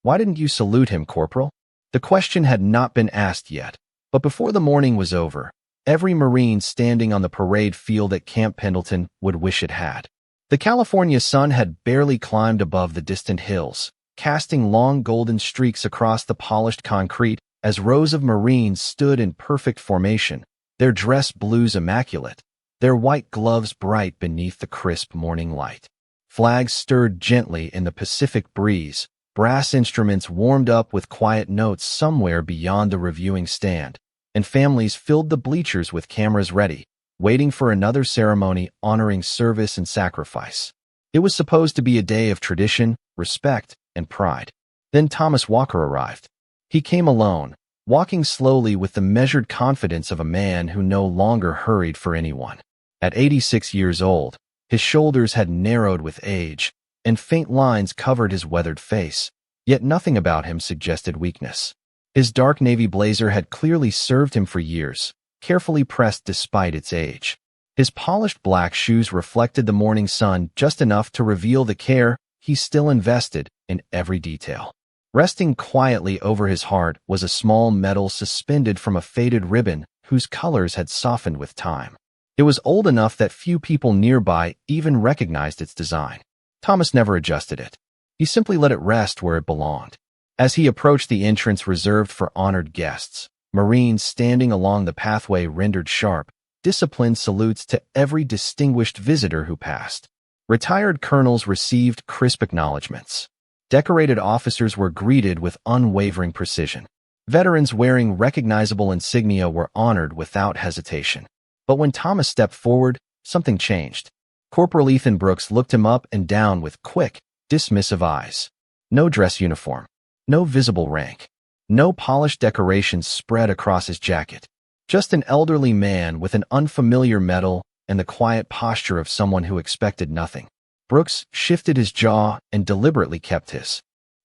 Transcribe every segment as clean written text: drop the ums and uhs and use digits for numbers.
"Why didn't you salute him, Corporal?" The question had not been asked yet, but before the morning was over, every Marine standing on the parade field at Camp Pendleton would wish it had. The California sun had barely climbed above the distant hills, casting long golden streaks across the polished concrete as rows of Marines stood in perfect formation, their dress blues immaculate, their white gloves bright beneath the crisp morning light. Flags stirred gently in the Pacific breeze, brass instruments warmed up with quiet notes somewhere beyond the reviewing stand, and families filled the bleachers with cameras ready, waiting for another ceremony honoring service and sacrifice. It was supposed to be a day of tradition, respect, and pride. Then Thomas Walker arrived. He came alone, walking slowly with the measured confidence of a man who no longer hurried for anyone. At 86 years old, his shoulders had narrowed with age, and faint lines covered his weathered face, yet nothing about him suggested weakness. His dark navy blazer had clearly served him for years, carefully pressed despite its age. His polished black shoes reflected the morning sun just enough to reveal the care he still invested in every detail. Resting quietly over his heart was a small medal suspended from a faded ribbon whose colors had softened with time. It was old enough that few people nearby even recognized its design. Thomas never adjusted it. He simply let it rest where it belonged. As he approached the entrance reserved for honored guests, Marines standing along the pathway rendered sharp, disciplined salutes to every distinguished visitor who passed. Retired colonels received crisp acknowledgments. Decorated officers were greeted with unwavering precision. Veterans wearing recognizable insignia were honored without hesitation. But when Thomas stepped forward, something changed. Corporal Ethan Brooks looked him up and down with quick, dismissive eyes. No dress uniform, no visible rank, no polished decorations spread across his jacket. Just an elderly man with an unfamiliar medal and the quiet posture of someone who expected nothing. Brooks shifted his jaw and deliberately kept his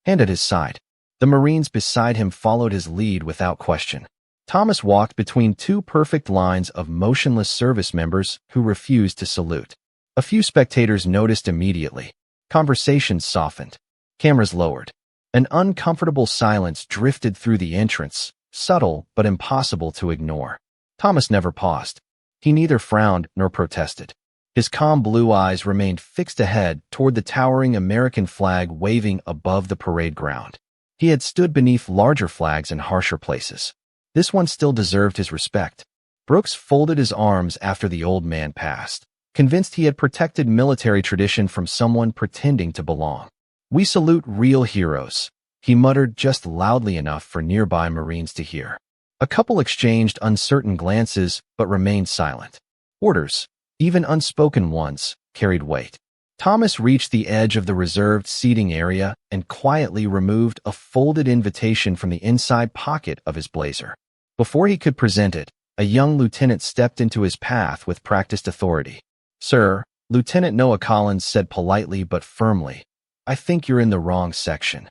hand at his side. The Marines beside him followed his lead without question. Thomas walked between two perfect lines of motionless service members who refused to salute. A few spectators noticed immediately. Conversations softened. Cameras lowered. An uncomfortable silence drifted through the entrance, subtle but impossible to ignore. Thomas never paused. He neither frowned nor protested. His calm blue eyes remained fixed ahead toward the towering American flag waving above the parade ground. He had stood beneath larger flags in harsher places. This one still deserved his respect. Brooks folded his arms after the old man passed, convinced he had protected military tradition from someone pretending to belong. "We salute real heroes," he muttered just loudly enough for nearby Marines to hear. A couple exchanged uncertain glances but remained silent. Orders, even unspoken ones, carried weight. Thomas reached the edge of the reserved seating area and quietly removed a folded invitation from the inside pocket of his blazer. Before he could present it, a young lieutenant stepped into his path with practiced authority. "Sir," Lieutenant Noah Collins said politely but firmly, "I think you're in the wrong section."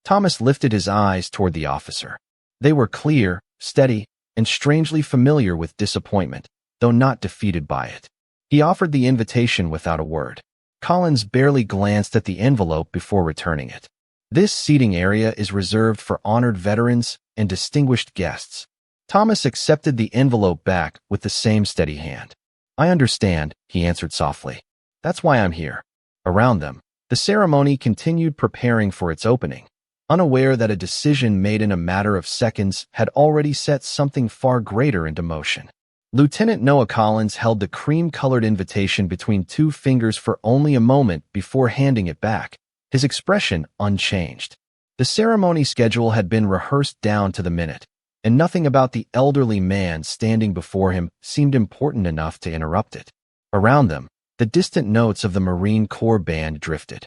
Thomas lifted his eyes toward the officer. They were clear, steady, and strangely familiar with disappointment, though not defeated by it. He offered the invitation without a word. Collins barely glanced at the envelope before returning it. "This seating area is reserved for honored veterans and distinguished guests." Thomas accepted the envelope back with the same steady hand. "I understand," he answered softly. "That's why I'm here." Around them, the ceremony continued preparing for its opening, unaware that a decision made in a matter of seconds had already set something far greater into motion. Lieutenant Noah Collins held the cream-colored invitation between two fingers for only a moment before handing it back, his expression unchanged. The ceremony schedule had been rehearsed down to the minute, and nothing about the elderly man standing before him seemed important enough to interrupt it. Around them, the distant notes of the Marine Corps band drifted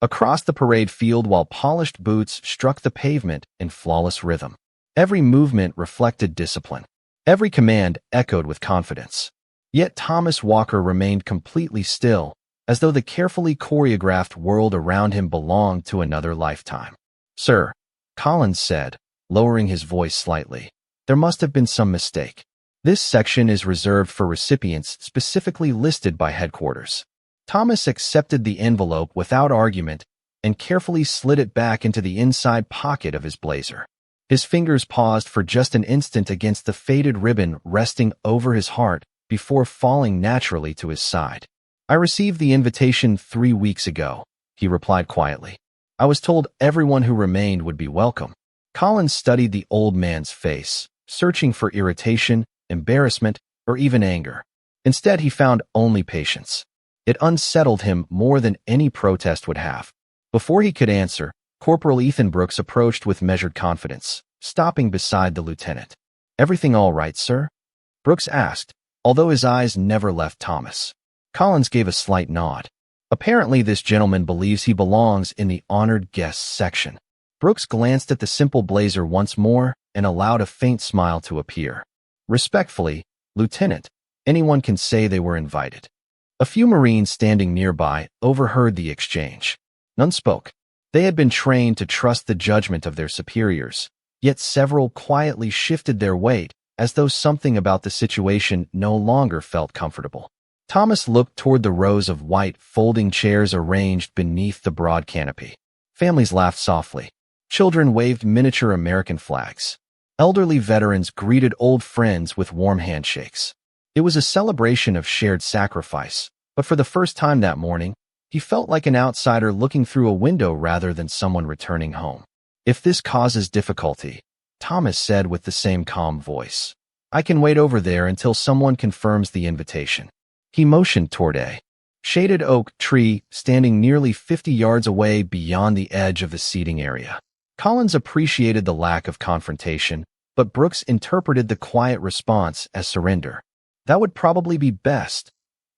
across the parade field while polished boots struck the pavement in flawless rhythm. Every movement reflected discipline. Every command echoed with confidence. Yet Thomas Walker remained completely still, as though the carefully choreographed world around him belonged to another lifetime. "Sir," Collins said, lowering his voice slightly, "there must have been some mistake. This section is reserved for recipients specifically listed by headquarters." Thomas accepted the envelope without argument and carefully slid it back into the inside pocket of his blazer. His fingers paused for just an instant against the faded ribbon resting over his heart before falling naturally to his side. "I received the invitation 3 weeks ago," he replied quietly. "I was told everyone who remained would be welcome." Collins studied the old man's face, searching for irritation, embarrassment, or even anger. Instead, he found only patience. It unsettled him more than any protest would have. Before he could answer, Corporal Ethan Brooks approached with measured confidence, stopping beside the lieutenant. "Everything all right, sir?" Brooks asked, although his eyes never left Thomas. Collins gave a slight nod. Apparently, this gentleman believes he belongs in the honored guests section. Brooks glanced at the simple blazer once more and allowed a faint smile to appear. "Respectfully, Lieutenant, anyone can say they were invited." A few Marines standing nearby overheard the exchange. None spoke. They had been trained to trust the judgment of their superiors, yet several quietly shifted their weight as though something about the situation no longer felt comfortable. Thomas looked toward the rows of white, folding chairs arranged beneath the broad canopy. Families laughed softly. Children waved miniature American flags. Elderly veterans greeted old friends with warm handshakes. It was a celebration of shared sacrifice, but for the first time that morning, he felt like an outsider looking through a window rather than someone returning home. "If this causes difficulty," Thomas said with the same calm voice, "I can wait over there until someone confirms the invitation." He motioned toward a shaded oak tree standing nearly 50 yards away beyond the edge of the seating area. Collins appreciated the lack of confrontation, but Brooks interpreted the quiet response as surrender. "That would probably be best,"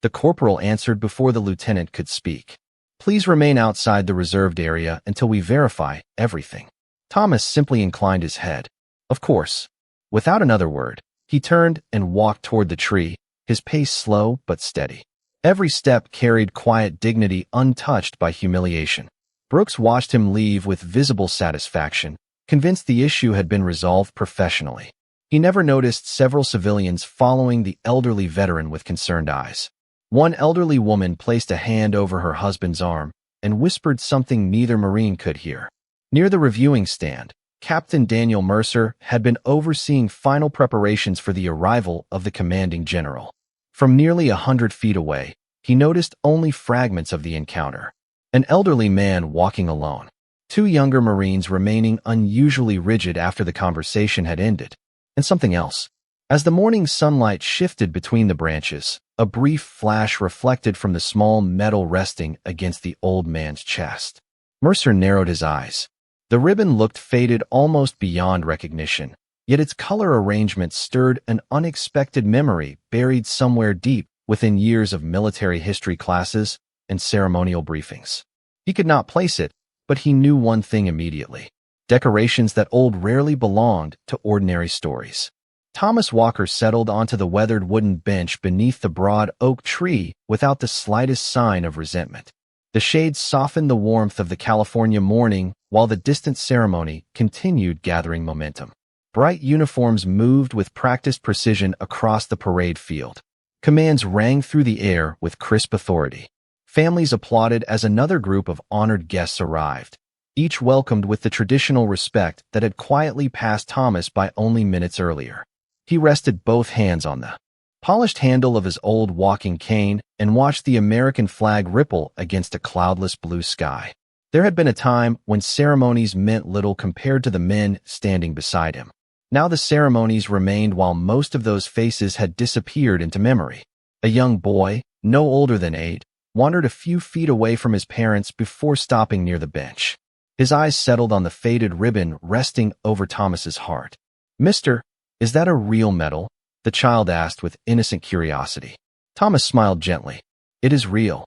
the corporal answered before the lieutenant could speak. "Please remain outside the reserved area until we verify everything." Thomas simply inclined his head. "Of course." Without another word, he turned and walked toward the tree, his pace slow but steady. Every step carried quiet dignity untouched by humiliation. Brooks watched him leave with visible satisfaction, convinced the issue had been resolved professionally. He never noticed several civilians following the elderly veteran with concerned eyes. One elderly woman placed a hand over her husband's arm and whispered something neither Marine could hear. Near the reviewing stand, Captain Daniel Mercer had been overseeing final preparations for the arrival of the commanding general. From nearly 100 feet away, he noticed only fragments of the encounter. An elderly man walking alone. 2 younger Marines remaining unusually rigid after the conversation had ended. And something else. As the morning sunlight shifted between the branches, a brief flash reflected from the small metal resting against the old man's chest. Mercer narrowed his eyes. The ribbon looked faded almost beyond recognition, yet its color arrangement stirred an unexpected memory buried somewhere deep within years of military history classes and ceremonial briefings. He could not place it, but he knew one thing immediately: decorations that old rarely belonged to ordinary stories. Thomas Walker settled onto the weathered wooden bench beneath the broad oak tree without the slightest sign of resentment. The shades softened the warmth of the California morning while the distant ceremony continued gathering momentum. Bright uniforms moved with practiced precision across the parade field. Commands rang through the air with crisp authority. Families applauded as another group of honored guests arrived, each welcomed with the traditional respect that had quietly passed Thomas by only minutes earlier. He rested both hands on the polished handle of his old walking cane and watched the American flag ripple against a cloudless blue sky. There had been a time when ceremonies meant little compared to the men standing beside him. Now the ceremonies remained while most of those faces had disappeared into memory. A young boy, no older than 8, wandered a few feet away from his parents before stopping near the bench. His eyes settled on the faded ribbon resting over Thomas's heart. "Mister, is that a real medal?" the child asked with innocent curiosity. Thomas smiled gently. "It is real."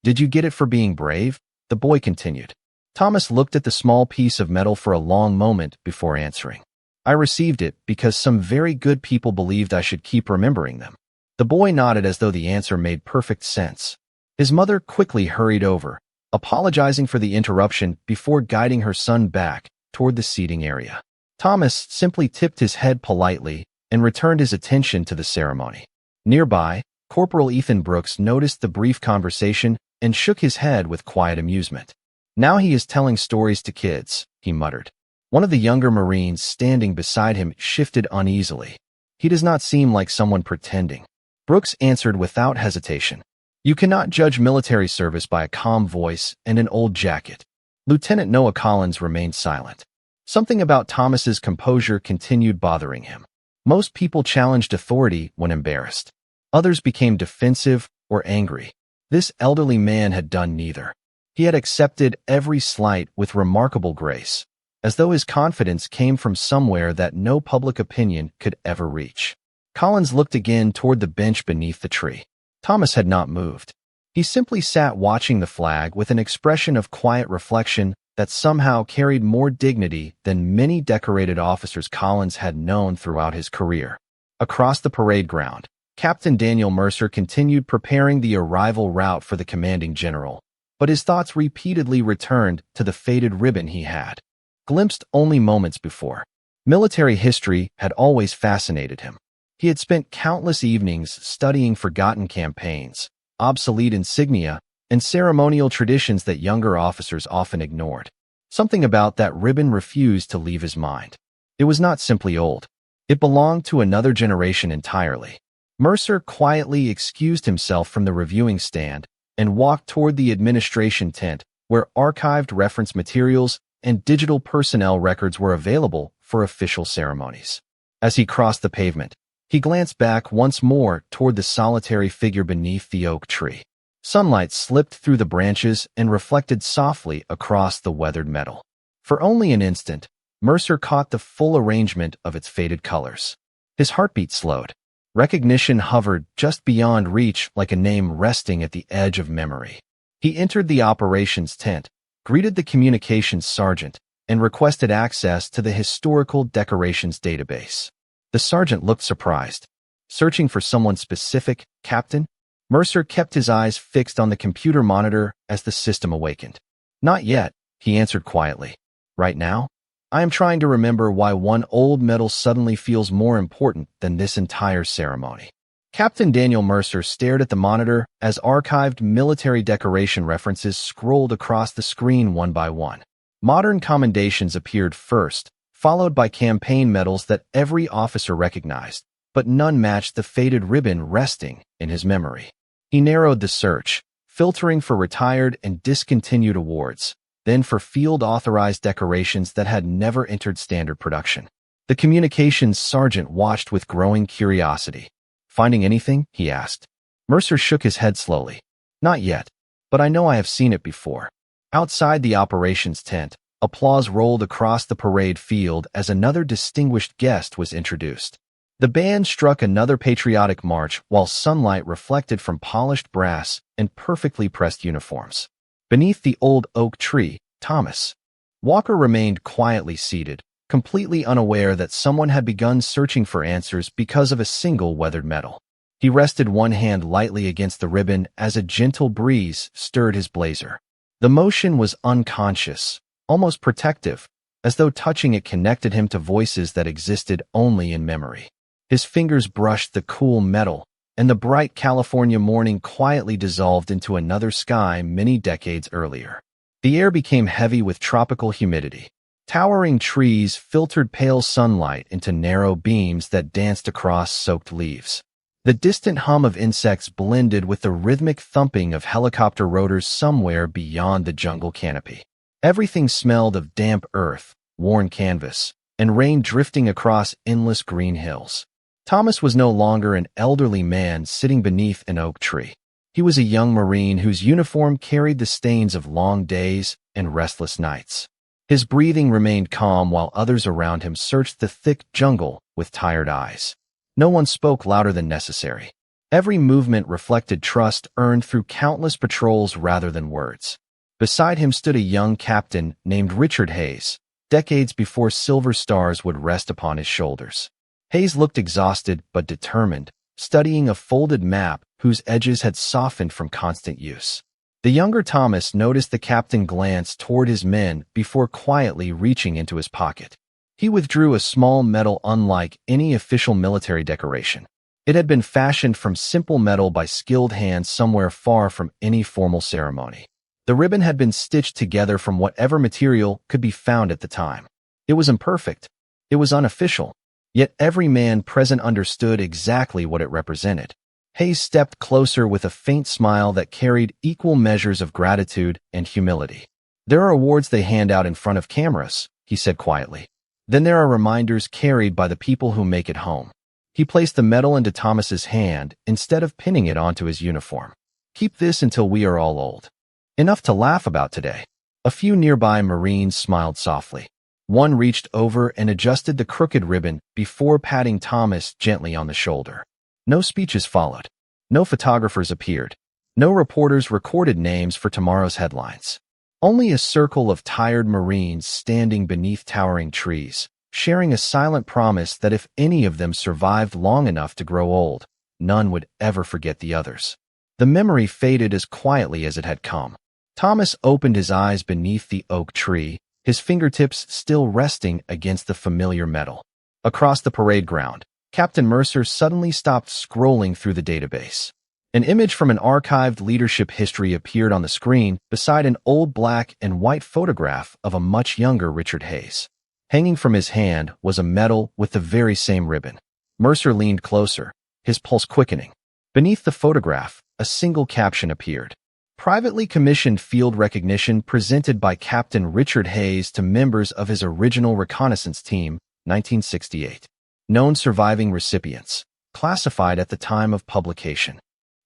"Did you get it for being brave?" the boy continued. Thomas looked at the small piece of metal for a long moment before answering. "I received it because some very good people believed I should keep remembering them." The boy nodded as though the answer made perfect sense. His mother quickly hurried over, apologizing for the interruption before guiding her son back toward the seating area. Thomas simply tipped his head politely and returned his attention to the ceremony. Nearby, Corporal Ethan Brooks noticed the brief conversation and shook his head with quiet amusement. Now he is telling stories to kids, he muttered. One of the younger Marines standing beside him shifted uneasily. He does not seem like someone pretending. Brooks answered without hesitation. You cannot judge military service by a calm voice and an old jacket. Lieutenant Noah Collins remained silent. Something about Thomas's composure continued bothering him. Most people challenged authority when embarrassed. Others became defensive or angry. This elderly man had done neither. He had accepted every slight with remarkable grace, as though his confidence came from somewhere that no public opinion could ever reach. Collins looked again toward the bench beneath the tree. Thomas had not moved. He simply sat watching the flag with an expression of quiet reflection that somehow carried more dignity than many decorated officers Collins had known throughout his career. Across the parade ground, Captain Daniel Mercer continued preparing the arrival route for the commanding general, but his thoughts repeatedly returned to the faded ribbon he had glimpsed only moments before. Military history had always fascinated him. He had spent countless evenings studying forgotten campaigns, obsolete insignia, and ceremonial traditions that younger officers often ignored. Something about that ribbon refused to leave his mind. It was not simply old. It belonged to another generation entirely. Mercer quietly excused himself from the reviewing stand and walked toward the administration tent, where archived reference materials and digital personnel records were available for official ceremonies. As he crossed the pavement, he glanced back once more toward the solitary figure beneath the oak tree. Sunlight slipped through the branches and reflected softly across the weathered metal. For only an instant, Mercer caught the full arrangement of its faded colors. His heartbeat slowed. Recognition hovered just beyond reach like a name resting at the edge of memory. He entered the operations tent, greeted the communications sergeant, and requested access to the historical decorations database. The sergeant looked surprised. Searching for someone specific, Captain? Mercer kept his eyes fixed on the computer monitor as the system awakened. Not yet, he answered quietly. Right now? I am trying to remember why one old medal suddenly feels more important than this entire ceremony. Captain Daniel Mercer stared at the monitor as archived military decoration references scrolled across the screen one by one. Modern commendations appeared first, followed by campaign medals that every officer recognized, but none matched the faded ribbon resting in his memory. He narrowed the search, filtering for retired and discontinued awards, then for field-authorized decorations that had never entered standard production. The communications sergeant watched with growing curiosity. Finding anything? He asked. Mercer shook his head slowly. Not yet, but I know I have seen it before. Outside the operations tent, applause rolled across the parade field as another distinguished guest was introduced. The band struck another patriotic march while sunlight reflected from polished brass and perfectly pressed uniforms. Beneath the old oak tree, Thomas Walker remained quietly seated, completely unaware that someone had begun searching for answers because of a single weathered medal. He rested one hand lightly against the ribbon as a gentle breeze stirred his blazer. The motion was unconscious, almost protective, as though touching it connected him to voices that existed only in memory. His fingers brushed the cool metal, and the bright California morning quietly dissolved into another sky many decades earlier. The air became heavy with tropical humidity. Towering trees filtered pale sunlight into narrow beams that danced across soaked leaves. The distant hum of insects blended with the rhythmic thumping of helicopter rotors somewhere beyond the jungle canopy. Everything smelled of damp earth, worn canvas, and rain drifting across endless green hills. Thomas was no longer an elderly man sitting beneath an oak tree. He was a young Marine whose uniform carried the stains of long days and restless nights. His breathing remained calm while others around him searched the thick jungle with tired eyes. No one spoke louder than necessary. Every movement reflected trust earned through countless patrols rather than words. Beside him stood a young captain named Richard Hayes, decades before silver stars would rest upon his shoulders. Hayes looked exhausted but determined, studying a folded map whose edges had softened from constant use. The younger Thomas noticed the captain glance toward his men before quietly reaching into his pocket. He withdrew a small medal unlike any official military decoration. It had been fashioned from simple metal by skilled hands somewhere far from any formal ceremony. The ribbon had been stitched together from whatever material could be found at the time. It was imperfect. It was unofficial. Yet every man present understood exactly what it represented. Hayes stepped closer with a faint smile that carried equal measures of gratitude and humility. "There are awards they hand out in front of cameras," he said quietly. "Then there are reminders carried by the people who make it home." He placed the medal into Thomas's hand instead of pinning it onto his uniform. "Keep this until we are all old. Enough to laugh about today." A few nearby Marines smiled softly. One reached over and adjusted the crooked ribbon before patting Thomas gently on the shoulder. No speeches followed. No photographers appeared. No reporters recorded names for tomorrow's headlines. Only a circle of tired Marines standing beneath towering trees, sharing a silent promise that if any of them survived long enough to grow old, none would ever forget the others. The memory faded as quietly as it had come. Thomas opened his eyes beneath the oak tree, his fingertips still resting against the familiar metal. Across the parade ground, Captain Mercer suddenly stopped scrolling through the database. An image from an archived leadership history appeared on the screen beside an old black and white photograph of a much younger Richard Hayes. Hanging from his hand was a medal with the very same ribbon. Mercer leaned closer, his pulse quickening. Beneath the photograph, a single caption appeared. "Privately commissioned field recognition presented by Captain Richard Hayes to members of his original reconnaissance team, 1968. Known surviving recipients. Classified at the time of publication."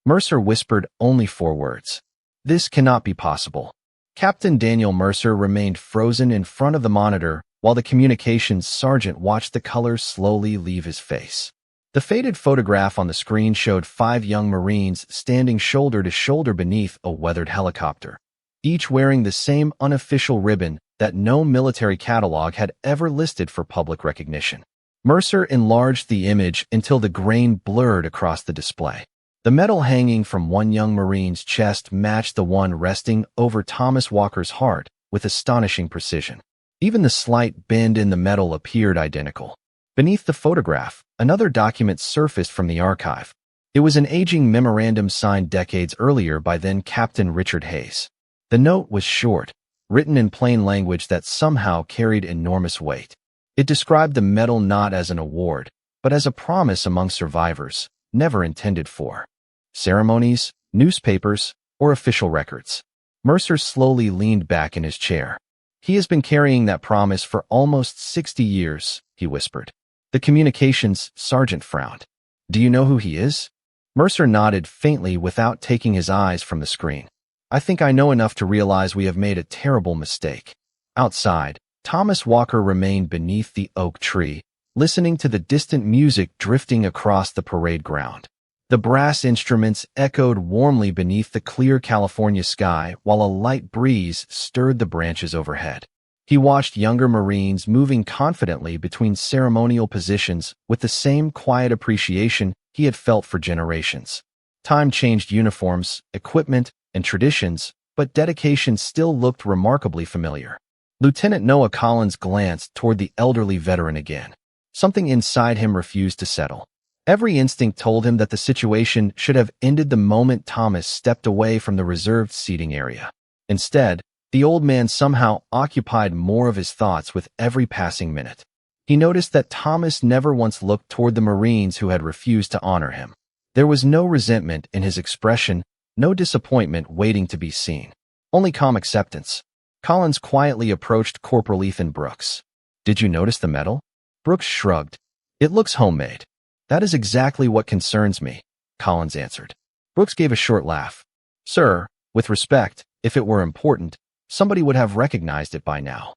Mercer whispered only 4 words. "This cannot be possible." Captain Daniel Mercer remained frozen in front of the monitor while the communications sergeant watched the colors slowly leave his face. The faded photograph on the screen showed 5 young Marines standing shoulder to shoulder beneath a weathered helicopter, each wearing the same unofficial ribbon that no military catalog had ever listed for public recognition. Mercer enlarged the image until the grain blurred across the display. The medal hanging from one young Marine's chest matched the one resting over Thomas Walker's heart with astonishing precision. Even the slight bend in the medal appeared identical. Beneath the photograph, another document surfaced from the archive. It was an aging memorandum signed decades earlier by then Captain Richard Hayes. The note was short, written in plain language that somehow carried enormous weight. It described the medal not as an award, but as a promise among survivors, never intended for ceremonies, newspapers, or official records. Mercer slowly leaned back in his chair. "He has been carrying that promise for almost 60 years, he whispered. The communications sergeant frowned. "Do you know who he is?" Mercer nodded faintly without taking his eyes from the screen. "I think I know enough to realize we have made a terrible mistake." Outside, Thomas Walker remained beneath the oak tree, listening to the distant music drifting across the parade ground. The brass instruments echoed warmly beneath the clear California sky while a light breeze stirred the branches overhead. He watched younger Marines moving confidently between ceremonial positions with the same quiet appreciation he had felt for generations. Time changed uniforms, equipment, and traditions, but dedication still looked remarkably familiar. Lieutenant Noah Collins glanced toward the elderly veteran again. Something inside him refused to settle. Every instinct told him that the situation should have ended the moment Thomas stepped away from the reserved seating area. Instead, the old man somehow occupied more of his thoughts with every passing minute. He noticed that Thomas never once looked toward the Marines who had refused to honor him. There was no resentment in his expression, no disappointment waiting to be seen. Only calm acceptance. Collins quietly approached Corporal Ethan Brooks. "Did you notice the medal?" Brooks shrugged. "It looks homemade." "That is exactly what concerns me," Collins answered. Brooks gave a short laugh. "Sir, with respect, if it were important, somebody would have recognized it by now."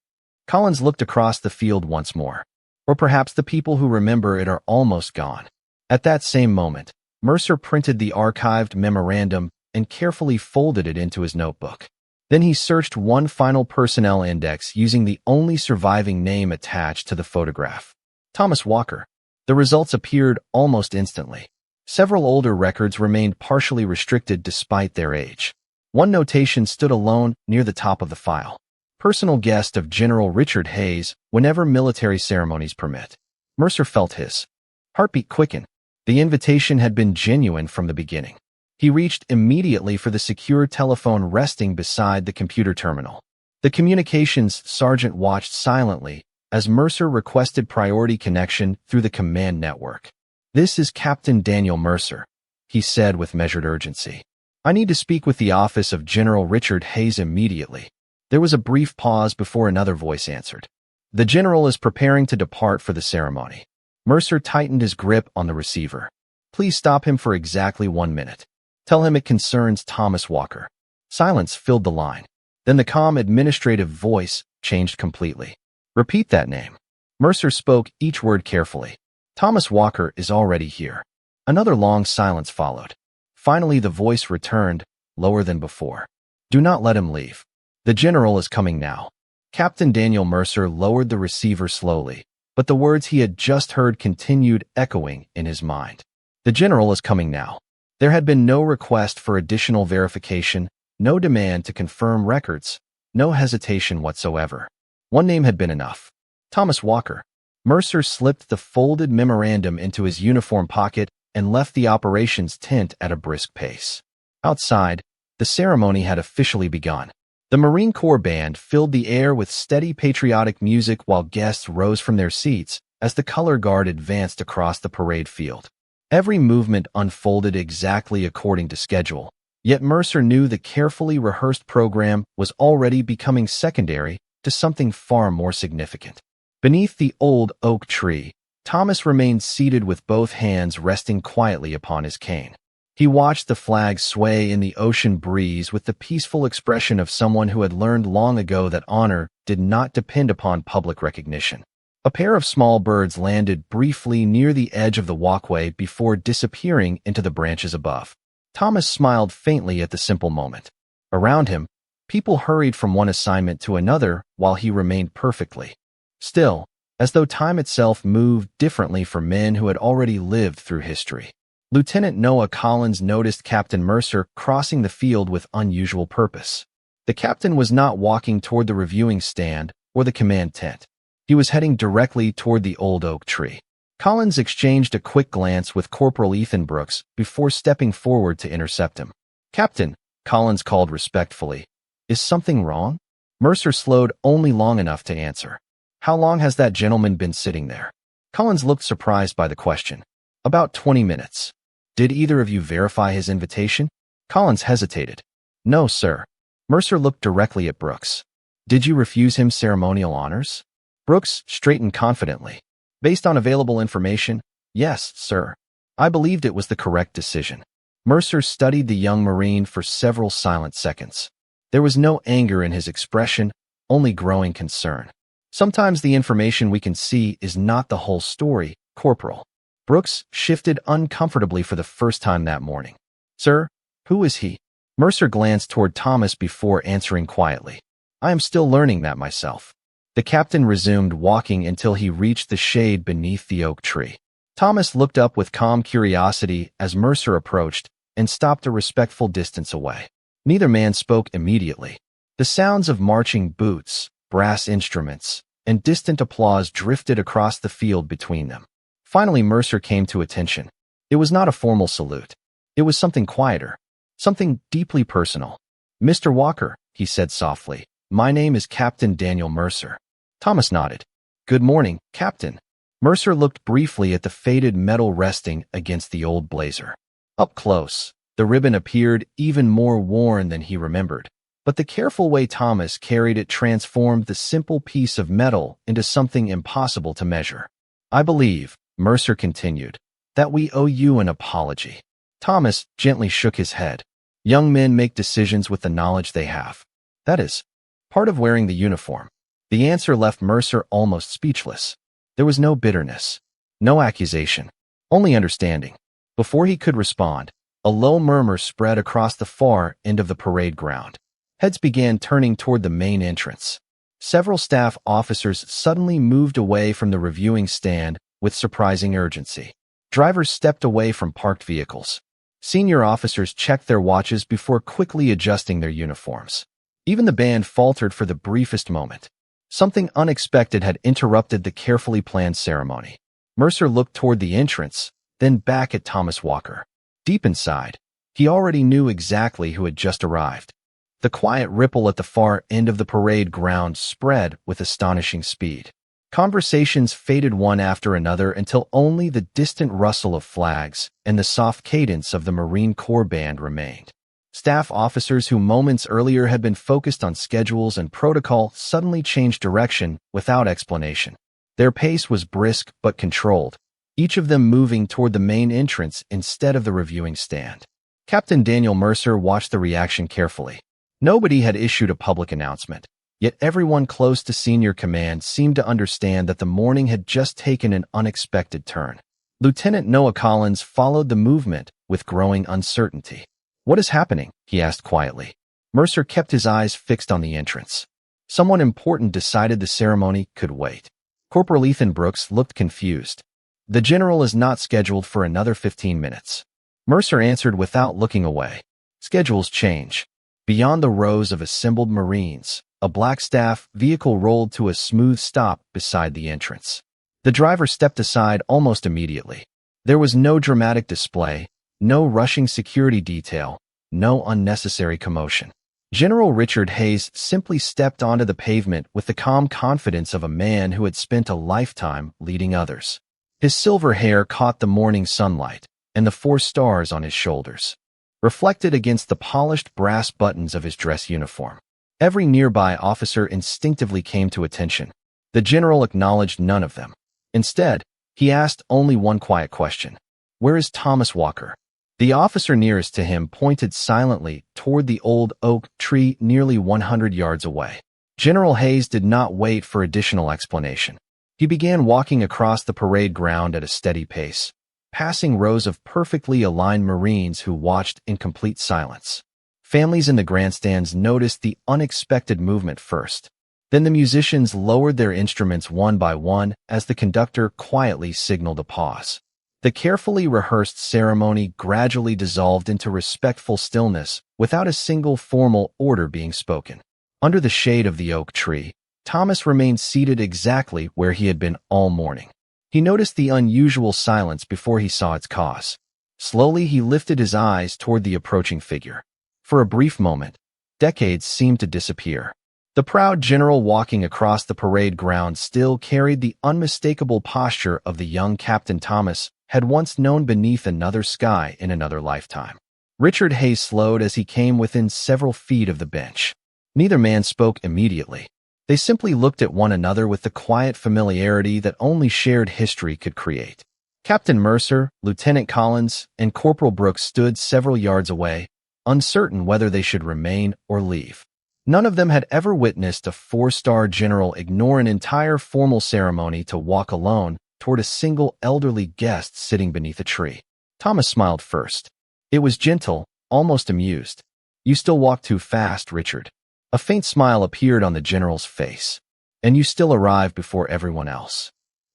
Collins looked across the field once more. "Or perhaps the people who remember it are almost gone." At that same moment, Mercer printed the archived memorandum and carefully folded it into his notebook. Then he searched one final personnel index using the only surviving name attached to the photograph. Thomas Walker. The results appeared almost instantly. Several older records remained partially restricted despite their age. One notation stood alone near the top of the file. "Personal guest of General Richard Hayes whenever military ceremonies permit." Mercer felt his heartbeat quicken. The invitation had been genuine from the beginning. He reached immediately for the secure telephone resting beside the computer terminal. The communications sergeant watched silently as Mercer requested priority connection through the command network. "This is Captain Daniel Mercer," he said with measured urgency. "I need to speak with the office of General Richard Hayes immediately." There was a brief pause before another voice answered. "The general is preparing to depart for the ceremony." Mercer tightened his grip on the receiver. "Please stop him for exactly 1 minute. Tell him it concerns Thomas Walker." Silence filled the line. Then the calm administrative voice changed completely. "Repeat that name." Mercer spoke each word carefully. "Thomas Walker is already here." Another long silence followed. Finally, the voice returned, lower than before. "Do not let him leave. The general is coming now." Captain Daniel Mercer lowered the receiver slowly, but the words he had just heard continued echoing in his mind. "The general is coming now." There had been no request for additional verification, no demand to confirm records, no hesitation whatsoever. One name had been enough. Thomas Walker. Mercer slipped the folded memorandum into his uniform pocket and left the operations tent at a brisk pace. Outside, the ceremony had officially begun. The Marine Corps band filled the air with steady patriotic music while guests rose from their seats as the color guard advanced across the parade field. Every movement unfolded exactly according to schedule, yet Mercer knew the carefully rehearsed program was already becoming secondary to something far more significant. Beneath the old oak tree, Thomas remained seated with both hands resting quietly upon his cane. He watched the flag sway in the ocean breeze with the peaceful expression of someone who had learned long ago that honor did not depend upon public recognition. A pair of small birds landed briefly near the edge of the walkway before disappearing into the branches above. Thomas smiled faintly at the simple moment. Around him, people hurried from one assignment to another while he remained perfectly still, as though time itself moved differently for men who had already lived through history. Lieutenant Noah Collins noticed Captain Mercer crossing the field with unusual purpose. The captain was not walking toward the reviewing stand or the command tent. He was heading directly toward the old oak tree. Collins exchanged a quick glance with Corporal Ethan Brooks before stepping forward to intercept him. "Captain," Collins called respectfully, "is something wrong?" Mercer slowed only long enough to answer. "How long has that gentleman been sitting there?" Collins looked surprised by the question. "About 20 minutes. Did either of you verify his invitation?" Collins hesitated. "No, sir." Mercer looked directly at Brooks. "Did you refuse him ceremonial honors?" Brooks straightened confidently. "Based on available information, yes, sir. I believed it was the correct decision." Mercer studied the young Marine for several silent seconds. There was no anger in his expression, only growing concern. "Sometimes the information we can see is not the whole story, Corporal." Brooks shifted uncomfortably for the first time that morning. "Sir, who is he?" Mercer glanced toward Thomas before answering quietly. "I am still learning that myself." The captain resumed walking until he reached the shade beneath the oak tree. Thomas looked up with calm curiosity as Mercer approached and stopped a respectful distance away. Neither man spoke immediately. The sounds of marching boots, brass instruments, and distant applause drifted across the field between them. Finally, Mercer came to attention. It was not a formal salute. It was something quieter, something deeply personal. "Mr. Walker," he said softly, "my name is Captain Daniel Mercer." Thomas nodded. "Good morning, Captain." Mercer looked briefly at the faded metal resting against the old blazer. Up close, the ribbon appeared even more worn than he remembered, but the careful way Thomas carried it transformed the simple piece of metal into something impossible to measure. "I believe," Mercer continued, "that we owe you an apology." Thomas gently shook his head. "Young men make decisions with the knowledge they have. That is part of wearing the uniform." The answer left Mercer almost speechless. There was no bitterness, no accusation, only understanding. Before he could respond, a low murmur spread across the far end of the parade ground. Heads began turning toward the main entrance. Several staff officers suddenly moved away from the reviewing stand with surprising urgency. Drivers stepped away from parked vehicles. Senior officers checked their watches before quickly adjusting their uniforms. Even the band faltered for the briefest moment. Something unexpected had interrupted the carefully planned ceremony. Mercer looked toward the entrance, then back at Thomas Walker. Deep inside, He already knew exactly who had just arrived. The quiet ripple at the far end of the parade ground spread with astonishing speed. Conversations faded one after another until only the distant rustle of flags and the soft cadence of the Marine Corps band remained. Staff officers who moments earlier had been focused on schedules and protocol suddenly changed direction without explanation. Their pace was brisk but controlled, each of them moving toward the main entrance instead of the reviewing stand. Captain Daniel Mercer watched the reaction carefully. Nobody had issued a public announcement, yet everyone close to senior command seemed to understand that the morning had just taken an unexpected turn. Lieutenant Noah Collins followed the movement with growing uncertainty. "What is happening?" he asked quietly. Mercer kept his eyes fixed on the entrance. Someone important decided the ceremony could wait. Corporal Ethan Brooks looked confused. "The general is not scheduled for another 15 minutes. Mercer answered without looking away. "Schedules change." Beyond the rows of assembled Marines, a black staff vehicle rolled to a smooth stop beside the entrance. The driver stepped aside almost immediately. There was no dramatic display, no rushing security detail, no unnecessary commotion. General Richard Hayes simply stepped onto the pavement with the calm confidence of a man who had spent a lifetime leading others. His silver hair caught the morning sunlight, and the 4 stars on his shoulders reflected against the polished brass buttons of his dress uniform. Every nearby officer instinctively came to attention. The general acknowledged none of them. Instead, he asked only one quiet question. "Where is Thomas Walker?" The officer nearest to him pointed silently toward the old oak tree nearly 100 yards away. General Hayes did not wait for additional explanation. He began walking across the parade ground at a steady pace, passing rows of perfectly aligned Marines who watched in complete silence. Families in the grandstands noticed the unexpected movement first. Then the musicians lowered their instruments one by one as the conductor quietly signaled a pause. The carefully rehearsed ceremony gradually dissolved into respectful stillness without a single formal order being spoken. Under the shade of the oak tree, Thomas remained seated exactly where he had been all morning. He noticed the unusual silence before he saw its cause. Slowly, he lifted his eyes toward the approaching figure. For a brief moment, decades seemed to disappear. The proud general walking across the parade ground still carried the unmistakable posture of the young Captain Thomas had once known beneath another sky in another lifetime. Richard Hayes slowed as he came within several feet of the bench. Neither man spoke immediately. They simply looked at one another with the quiet familiarity that only shared history could create. Captain Mercer, Lieutenant Collins, and Corporal Brooks stood several yards away, uncertain whether they should remain or leave. None of them had ever witnessed a 4-star general ignore an entire formal ceremony to walk alone toward a single elderly guest sitting beneath a tree. Thomas smiled first. It was gentle, almost amused. "You still walk too fast, Richard." A faint smile appeared on the general's face. "And you still arrive before everyone else."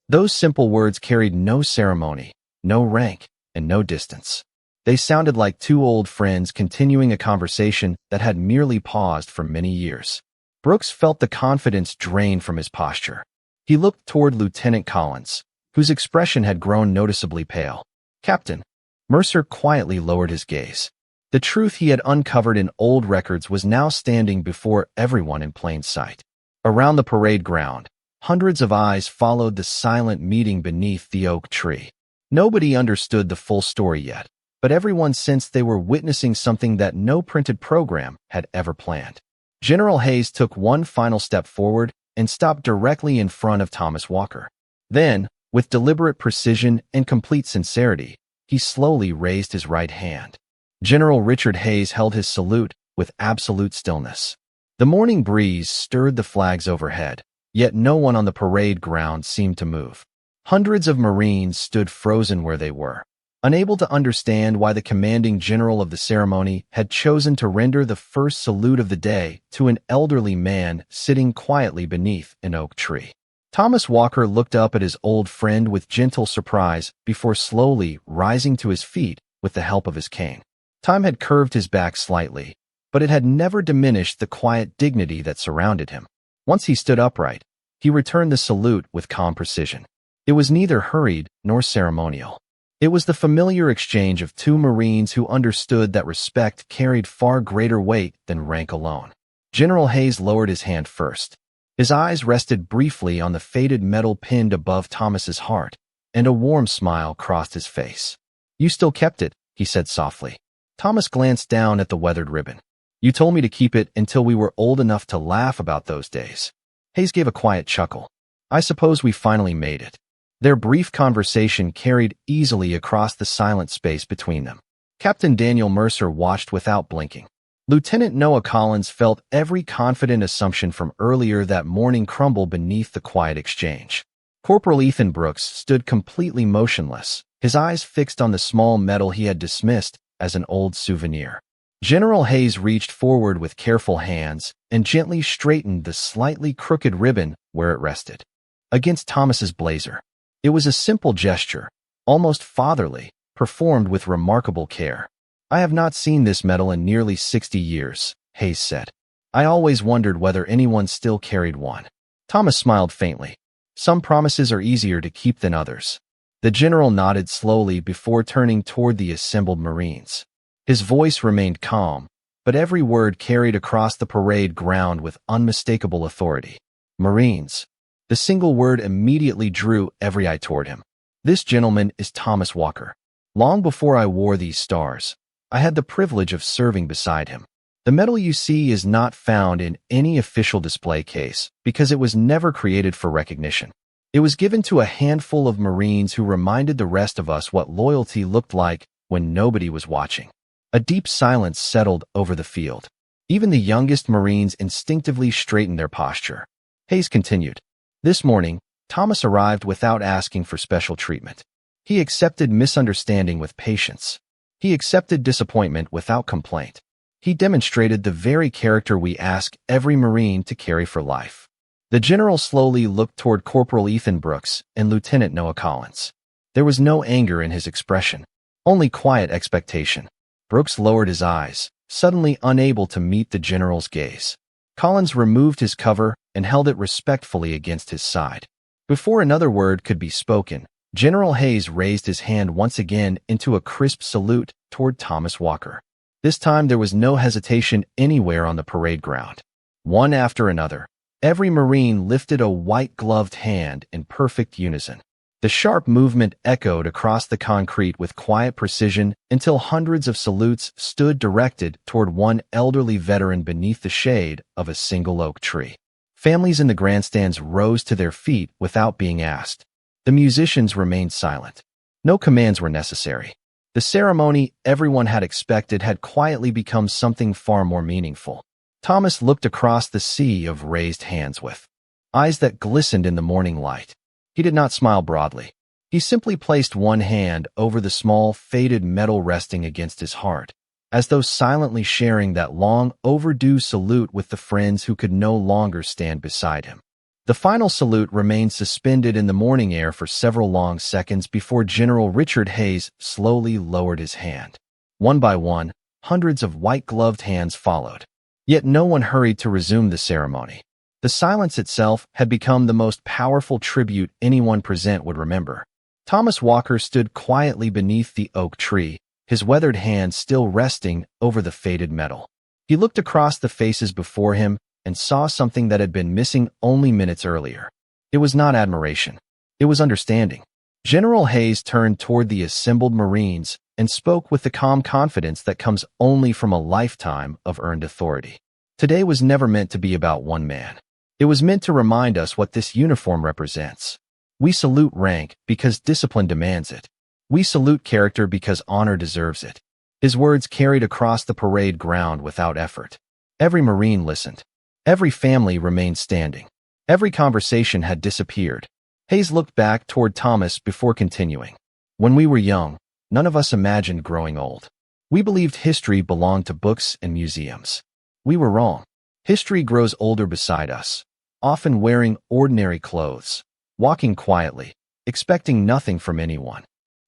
Those simple words carried no ceremony, no rank, and no distance. They sounded like 2 old friends continuing a conversation that had merely paused for many years. Brooks felt the confidence drain from his posture. He looked toward Lieutenant Collins, whose expression had grown noticeably pale. "Captain." Mercer quietly lowered his gaze. The truth he had uncovered in old records was now standing before everyone in plain sight. Around the parade ground, hundreds of eyes followed the silent meeting beneath the oak tree. Nobody understood the full story yet, but everyone sensed they were witnessing something that no printed program had ever planned. General Hayes took one final step forward and stopped directly in front of Thomas Walker. Then, with deliberate precision and complete sincerity, he slowly raised his right hand. General Richard Hayes held his salute with absolute stillness. The morning breeze stirred the flags overhead, yet no one on the parade ground seemed to move. Hundreds of Marines stood frozen where they were, unable to understand why the commanding general of the ceremony had chosen to render the first salute of the day to an elderly man sitting quietly beneath an oak tree. Thomas Walker looked up at his old friend with gentle surprise before slowly rising to his feet with the help of his cane. Time had curved his back slightly, but it had never diminished the quiet dignity that surrounded him. Once he stood upright, he returned the salute with calm precision. It was neither hurried nor ceremonial. It was the familiar exchange of two Marines who understood that respect carried far greater weight than rank alone. General Hayes lowered his hand first. His eyes rested briefly on the faded metal pinned above Thomas's heart, and a warm smile crossed his face. "You still kept it," he said softly. Thomas glanced down at the weathered ribbon. "You told me to keep it until we were old enough to laugh about those days." Hayes gave a quiet chuckle. "I suppose we finally made it." Their brief conversation carried easily across the silent space between them. Captain Daniel Mercer watched without blinking. Lieutenant Noah Collins felt every confident assumption from earlier that morning crumble beneath the quiet exchange. Corporal Ethan Brooks stood completely motionless, his eyes fixed on the small medal he had dismissed as an old souvenir. General Hayes reached forward with careful hands and gently straightened the slightly crooked ribbon where it rested. Against Thomas's blazer. It was a simple gesture, almost fatherly, performed with remarkable care. "I have not seen this medal in nearly 60 years, Hayes said. "I always wondered whether anyone still carried one." Thomas smiled faintly. "Some promises are easier to keep than others." The general nodded slowly before turning toward the assembled Marines. His voice remained calm, but every word carried across the parade ground with unmistakable authority. "Marines." The single word immediately drew every eye toward him. "This gentleman is Thomas Walker. Long before I wore these stars, I had the privilege of serving beside him. The medal you see is not found in any official display case because it was never created for recognition. It was given to a handful of Marines who reminded the rest of us what loyalty looked like when nobody was watching." A deep silence settled over the field. Even the youngest Marines instinctively straightened their posture. Hayes continued. "This morning, Thomas arrived without asking for special treatment. He accepted misunderstanding with patience. He accepted disappointment without complaint. He demonstrated the very character we ask every Marine to carry for life." The general slowly looked toward Corporal Ethan Brooks and Lieutenant Noah Collins. There was no anger in his expression, only quiet expectation. Brooks lowered his eyes, suddenly unable to meet the general's gaze. Collins removed his cover and held it respectfully against his side. Before another word could be spoken, General Hayes raised his hand once again into a crisp salute toward Thomas Walker. This time there was no hesitation anywhere on the parade ground. One after another, every Marine lifted a white-gloved hand in perfect unison. The sharp movement echoed across the concrete with quiet precision until hundreds of salutes stood directed toward one elderly veteran beneath the shade of a single oak tree. Families in the grandstands rose to their feet without being asked. The musicians remained silent. No commands were necessary. The ceremony everyone had expected had quietly become something far more meaningful. Thomas looked across the sea of raised hands with eyes that glistened in the morning light. He did not smile broadly. He simply placed one hand over the small, faded medal resting against his heart, as though silently sharing that long overdue salute with the friends who could no longer stand beside him. The final salute remained suspended in the morning air for several long seconds before General Richard Hayes slowly lowered his hand. One by one, hundreds of white-gloved hands followed. Yet no one hurried to resume the ceremony. The silence itself had become the most powerful tribute anyone present would remember. Thomas Walker stood quietly beneath the oak tree, his weathered hand still resting over the faded medal. He looked across the faces before him and saw something that had been missing only minutes earlier. It was not admiration. It was understanding. General Hayes turned toward the assembled Marines and spoke with the calm confidence that comes only from a lifetime of earned authority. Today was never meant to be about one man. It was meant to remind us what this uniform represents. We salute rank because discipline demands it. We salute character because honor deserves it. His words carried across the parade ground without effort. Every Marine listened. Every family remained standing. Every conversation had disappeared. Hayes looked back toward Thomas before continuing. When we were young, none of us imagined growing old. We believed history belonged to books and museums. We were wrong. History grows older beside us, often wearing ordinary clothes, walking quietly, expecting nothing from anyone.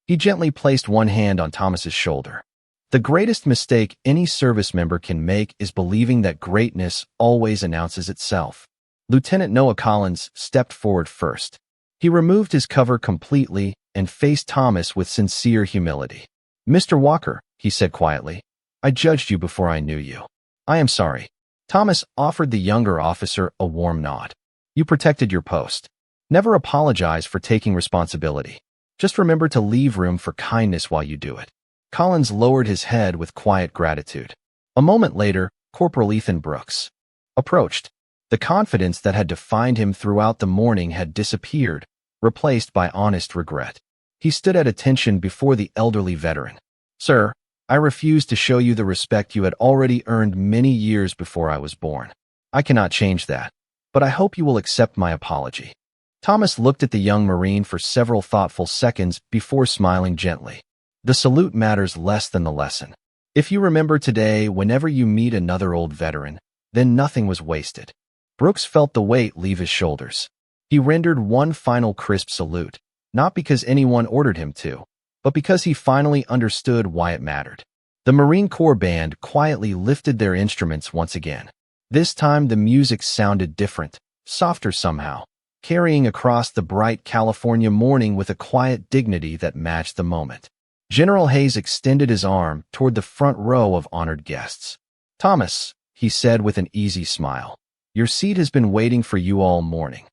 He gently placed one hand on Thomas's shoulder. The greatest mistake any service member can make is believing that greatness always announces itself. Lieutenant Noah Collins stepped forward first. He removed his cover completely and faced Thomas with sincere humility. "Mr. Walker," he said quietly, "I judged you before I knew you. I am sorry." Thomas offered the younger officer a warm nod. "You protected your post. Never apologize for taking responsibility. Just remember to leave room for kindness while you do it." Collins lowered his head with quiet gratitude. A moment later, Corporal Ethan Brooks approached. The confidence that had defined him throughout the morning had disappeared, replaced by honest regret. He stood at attention before the elderly veteran. "Sir, I refuse to show you the respect you had already earned many years before I was born. I cannot change that, but I hope you will accept my apology." Thomas looked at the young Marine for several thoughtful seconds before smiling gently. The salute matters less than the lesson. If you remember today whenever you meet another old veteran, then nothing was wasted. Brooks felt the weight leave his shoulders. He rendered one final crisp salute, not because anyone ordered him to, but because he finally understood why it mattered. The Marine Corps band quietly lifted their instruments once again. This time the music sounded different, softer somehow, carrying across the bright California morning with a quiet dignity that matched the moment. General Hayes extended his arm toward the front row of honored guests. "Thomas," he said with an easy smile, "your seat has been waiting for you all morning."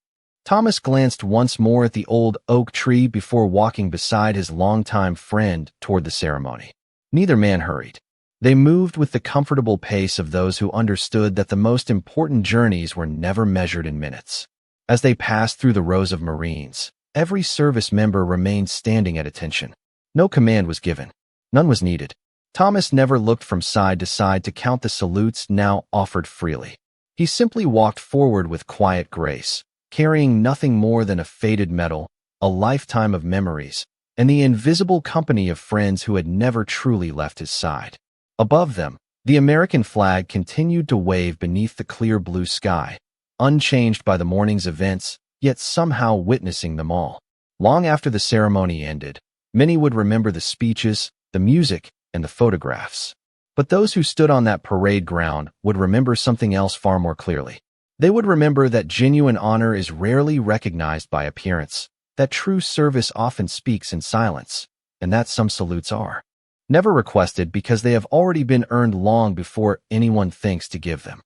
Thomas glanced once more at the old oak tree before walking beside his longtime friend toward the ceremony. Neither man hurried. They moved with the comfortable pace of those who understood that the most important journeys were never measured in minutes. As they passed through the rows of Marines, every service member remained standing at attention. No command was given. None was needed. Thomas never looked from side to side to count the salutes now offered freely. He simply walked forward with quiet grace, carrying nothing more than a faded medal, a lifetime of memories, and the invisible company of friends who had never truly left his side. Above them, the American flag continued to wave beneath the clear blue sky, unchanged by the morning's events, yet somehow witnessing them all. Long after the ceremony ended, many would remember the speeches, the music, and the photographs. But those who stood on that parade ground would remember something else far more clearly. They would remember that genuine honor is rarely recognized by appearance, that true service often speaks in silence, and that some salutes are never requested because they have already been earned long before anyone thinks to give them.